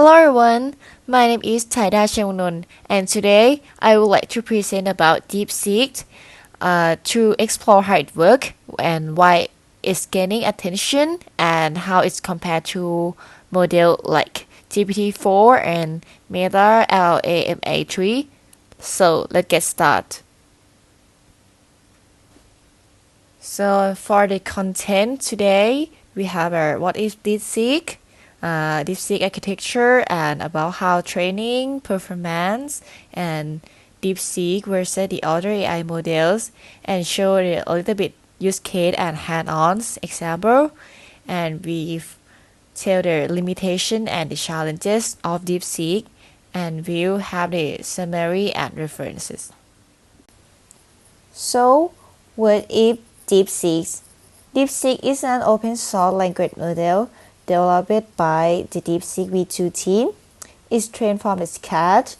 Hello everyone, my name is Thaida Cheongnon, and today I would like to present about DeepSeek to explore how it works and why it's gaining attention and how it's compared to models like GPT-4 and Meta LLMA3. So let's get started. So for the content today, we have what is DeepSeek, DeepSeek architecture, and about how training, performance, and DeepSeek versus the other AI models, and show a little bit use case and hand-on example, and we tell the limitation and the challenges of DeepSeek, and we'll have the summary and references. So, what is DeepSeek? DeepSeek is an open source language model developed by the DeepSeek V3 team. It's trained from scratch,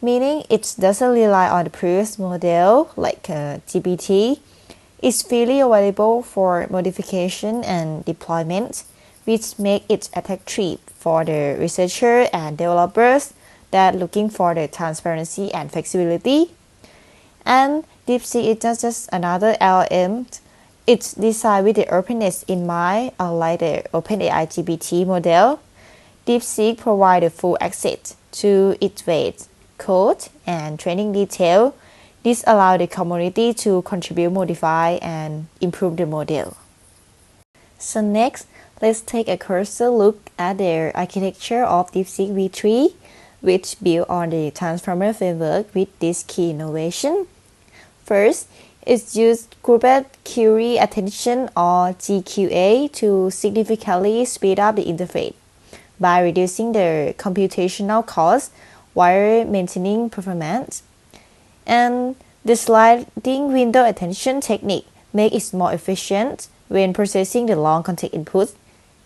meaning it doesn't rely on the previous model like GPT. It's freely available for modification and deployment, which makes it attractive for the researchers and developers that are looking for the transparency and flexibility. And DeepSeek is not just another LLM. It's designed with the openness in mind, unlike the OpenAI GPT model. DeepSeek provides full access to its weight, code, and training detail. This allows the community to contribute, modify, and improve the model. So next, let's take a closer look at the architecture of DeepSeek V3, which built on the Transformer framework with this key innovation. First, it's used Grouped Query Attention or GQA to significantly speed up the interface by reducing the computational cost while maintaining performance. And the sliding window attention technique makes it more efficient when processing the long context input,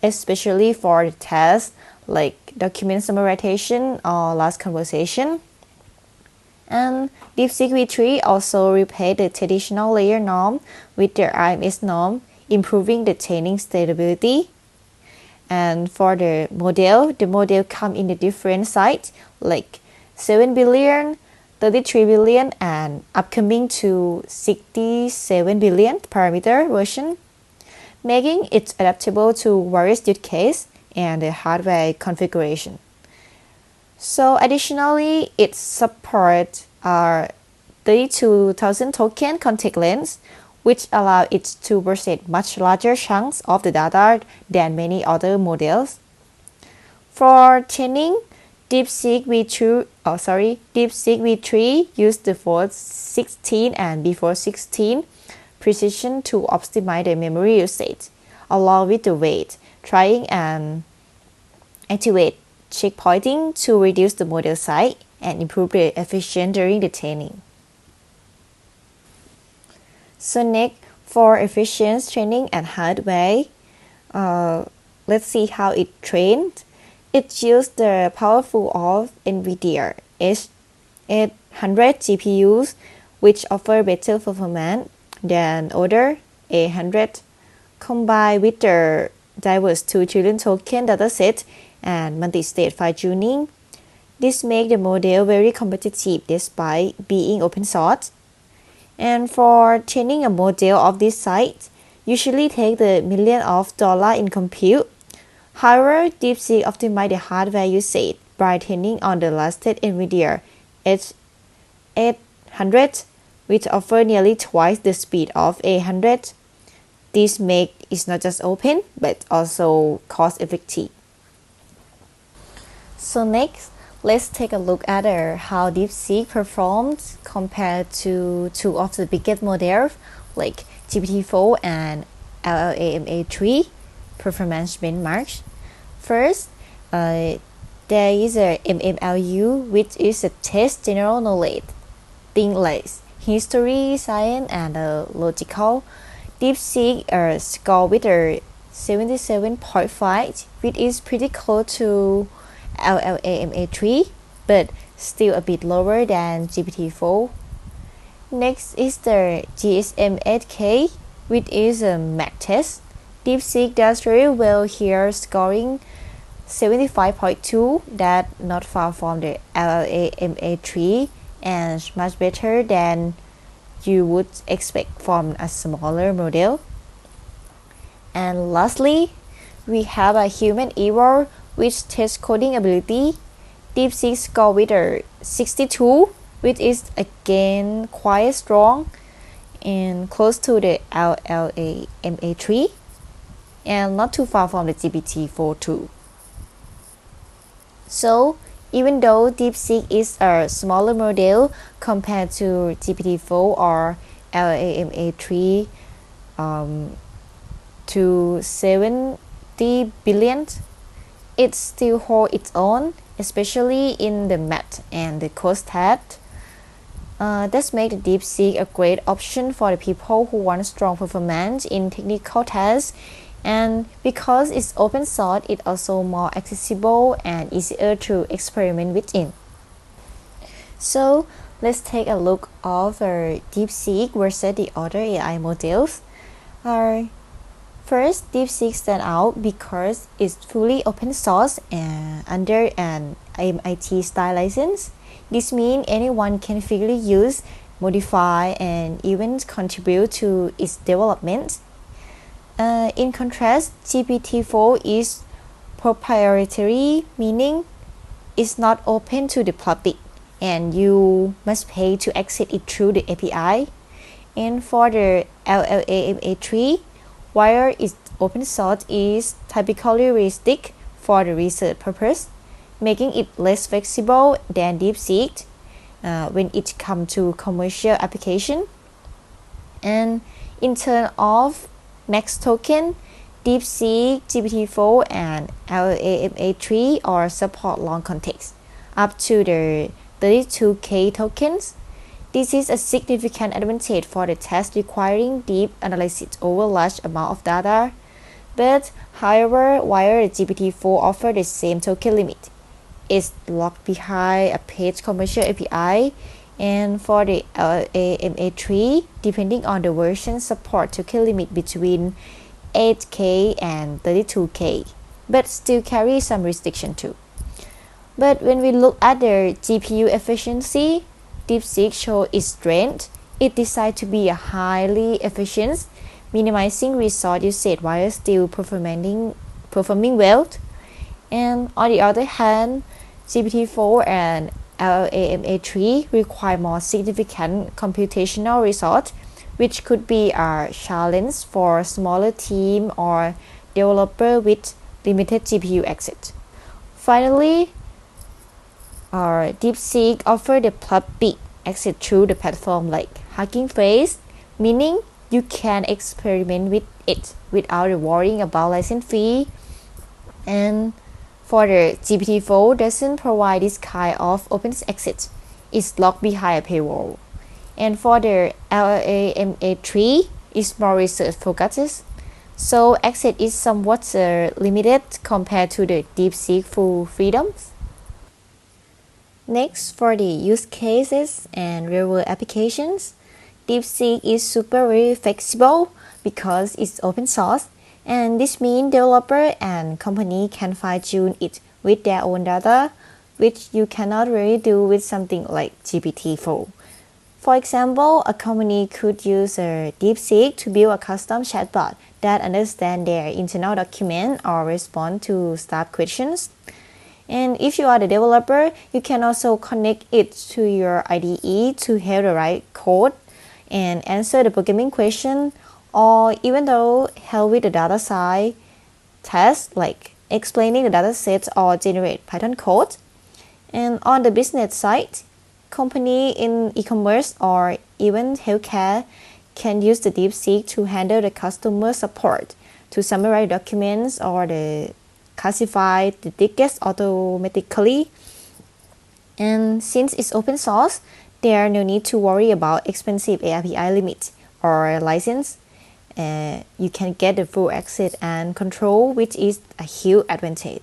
especially for the tasks like document summarization or last conversation. And DeepSeek V3 also replaced the traditional layer norm with the RMS norm, improving the training stability. And for the model comes in the different sizes like 7 billion, 33 billion, and upcoming to 67 billion parameter version, making it adaptable to various use cases and the hardware configuration. So additionally, it supports 32,000 token context lengths, which allow it to process much larger chunks of the data than many other models. For training, DeepSeek V3 used the for 16 and before 16 precision to optimize the memory usage, along with the weight, trying and activate checkpointing to reduce the model size and improve the efficiency during the training. So next, for efficient training and hardware, let's see how it trained. It used the powerful of NVIDIA H800 GPUs, which offer better performance than other A100, combined with the diverse 2 trillion token dataset and multi-state fine-tuning. This makes the model very competitive despite being open source. And for training a model of this size, usually take the millions of dollars in compute. However, DeepSeek optimized the hardware usage by training on the latest NVIDIA H800, which offers nearly twice the speed of A100. This makes it not just open, but also cost-effective. So next, let's take a look at how DeepSeek performs compared to two of the biggest models like GPT-4 and LLMA3 performance benchmarks. First, there is a MMLU, which is a test general knowledge, things like history, science, and logical. DeepSeek scored with a 77.5, which is pretty close to LLMA3, but still a bit lower than GPT-4. Next is the GSM-8K, which is a math test. DeepSeek does very well here, scoring 75.2, that not far from the LLMA3 and much better than you would expect from a smaller model. And lastly, we have a human error with test coding ability. DeepSeek score with a 62, which is again quite strong and close to the LLMA3 and not too far from the GPT-4 too. So even though DeepSeek is a smaller model compared to GPT-4 or LLMA3 to 70 billion, it still holds its own, especially in the math and the code stat. That's made the DeepSeek a great option for the people who want strong performance in technical tasks, and because it's open source, it's also more accessible and easier to experiment within. So let's take a look at DeepSeek versus the other AI models. First, DeepSeek stands out because it's fully open source and under an MIT style license. This means anyone can freely use, modify, and even contribute to its development. In contrast, GPT-4 is proprietary, meaning it's not open to the public and you must pay to access it through the API. And for the LLMA3, while its open source is typically restricted for the research purpose, making it less flexible than DeepSeek when it comes to commercial application. And in terms of max token, DeepSeek, GPT-4, and LLMA3 all support long context, up to the 32K tokens. This is a significant advantage for the tasks requiring deep analysis over large amount of data. But however, while the GPT-4 offers the same token limit, it's locked behind a paid commercial API, and for the LLMA3, depending on the version, support token limit between 8K and 32K, but still carry some restriction too. But when we look at the GPU efficiency, DeepSeek shows its strength. It's designed to be a highly efficient, minimizing resource usage while still performing well. And on the other hand, GPT-4 and LLMA3 require more significant computational resource, which could be a challenge for smaller team or developer with limited GPU access. Finally, DeepSeek offers the public access through the platform like Hugging Face, meaning you can experiment with it without worrying about license fee. And for the GPT-4 doesn't provide this kind of open access. It's locked behind a paywall. And for the LLMA3, it's more research focused, so access is somewhat limited compared to the DeepSeek full freedoms. Next, for the use cases and real-world applications, DeepSeek is super very flexible because it's open source, and this means developer and company can fine-tune it with their own data, which you cannot really do with something like GPT-4. For example, a company could use a DeepSeek to build a custom chatbot that understands their internal document or respond to staff questions. And if you are the developer, you can also connect it to your IDE to help the write code and answer the programming question, or even though help with the data side tasks like explaining the data sets or generate Python code. And on the business side, company in e-commerce or even healthcare can use the DeepSeek to handle the customer support, to summarize documents or classify the tickets automatically. And since it's open source, there are no need to worry about expensive API limits or license. You can get the full access and control, which is a huge advantage.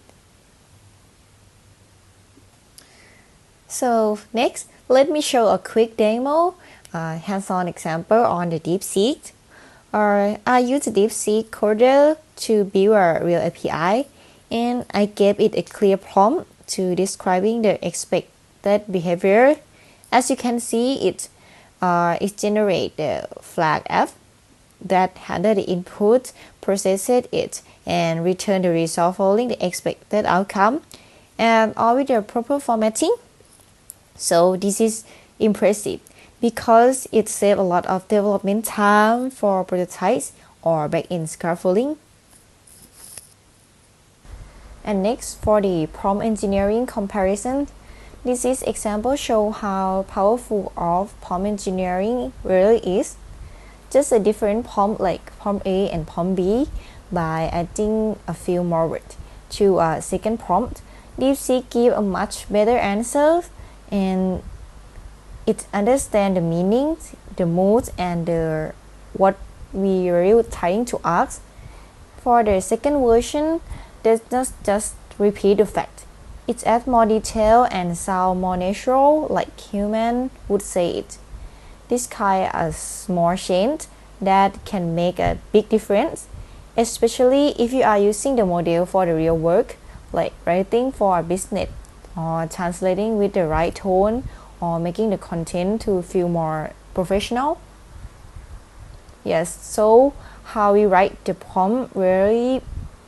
So next, let me show a quick demo, hands-on example on the DeepSeek. I use the DeepSeek Coder to build a real API, and I gave it a clear prompt to describing the expected behavior. As you can see, it generates the flag F that handle the input, processes it, and return the result following the expected outcome, and all with the proper formatting. So this is impressive because it saves a lot of development time for prototypes or back-end scaffolding. And next, for the prompt engineering comparison, this is example show how powerful of prompt engineering really is. Just a different prompt like prompt A and prompt B by adding a few more words to a second prompt. DeepSeek give a much better answer, and it understands the meaning, the mood, and what we are really trying to ask. For the second version, does not just repeat the fact. It adds more detail and sound more natural, like human would say it. This kind of small change that can make a big difference, especially if you are using the model for the real work, like writing for a business, or translating with the right tone, or making the content to feel more professional. Yes, so how we write the prompt really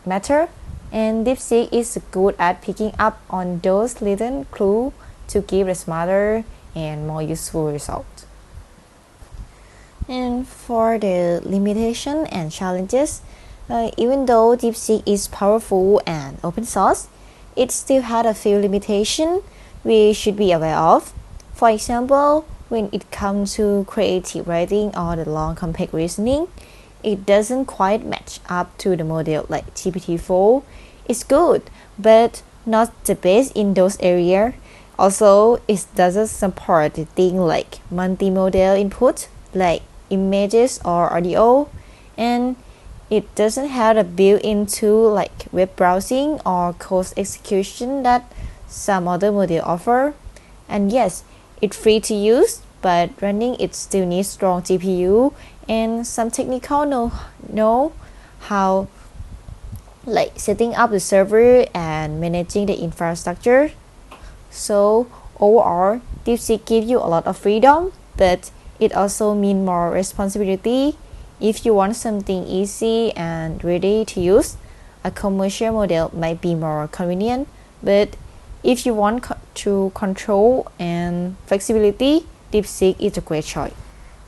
matter, and DeepSeek is good at picking up on those little clues to give a smarter and more useful result. And for the limitation and challenges, even though DeepSeek is powerful and open source, it still had a few limitations we should be aware of. For example, when it comes to creative writing or the long complex reasoning, it doesn't quite match up to the model like GPT-4. It's good, but not the best in those areas. Also, it doesn't support the thing like multi-modal input, like images or audio, and it doesn't have a built-into like web browsing or code execution that some other models offer. And yes, it's free to use, but running it still needs strong GPU and some technical know how, like setting up the server and managing the infrastructure. So overall, DeepSeek gives you a lot of freedom, but it also means more responsibility. If you want something easy and ready to use, a commercial model might be more convenient, but if you want to control and flexibility, DeepSeek is a great choice.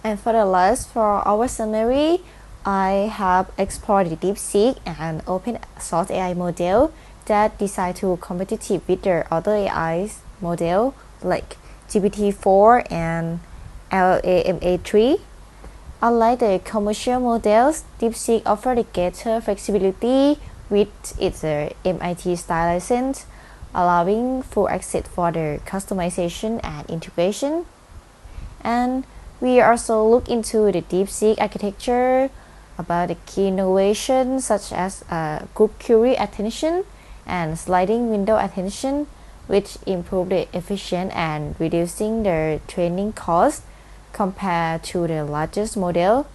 And for the last, for our summary, I have explored the DeepSeek, an open source AI model that designed to competitive with the other AI model like GPT-4 and LLM-3. Unlike the commercial models, DeepSeek offers greater flexibility with its MIT style license, allowing full access for the customization and integration. And we also look into the DeepSeek architecture, about the key innovations such as group query attention and sliding window attention, which improve the efficiency and reducing the training cost compared to the largest model,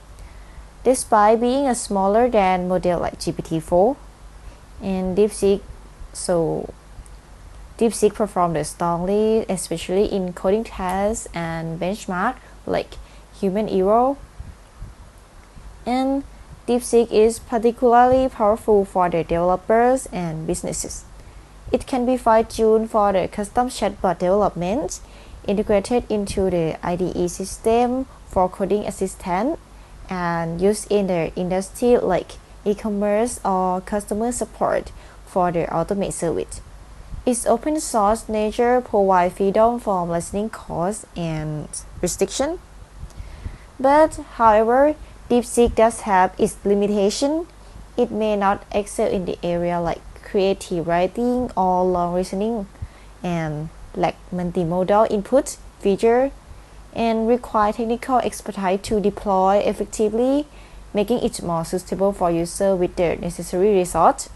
despite being a smaller than model like GPT-4. And DeepSeek performed strongly, especially in coding tasks and benchmark like human error. And DeepSeek is particularly powerful for the developers and businesses. It can be fine-tuned for the custom chatbot development, integrated into the IDE system for coding assistant, and used in the industry like e-commerce or customer support for the automated service. Its open source nature provides freedom from licensing costs and restriction. But however, DeepSeek does have its limitation. It may not excel in the area like creative writing or long reasoning, and lack multimodal input feature, and require technical expertise to deploy effectively, making it more suitable for users with the necessary resources.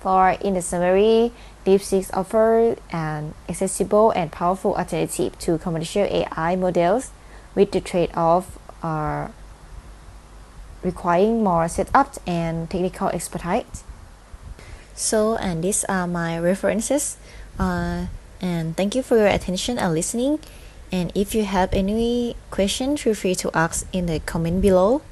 For in the summary, DeepSeek offers an accessible and powerful alternative to commercial AI models, with the trade-off requiring more setup and technical expertise. So, and these are my references. And thank you for your attention and listening. And if you have any question, feel free to ask in the comment below.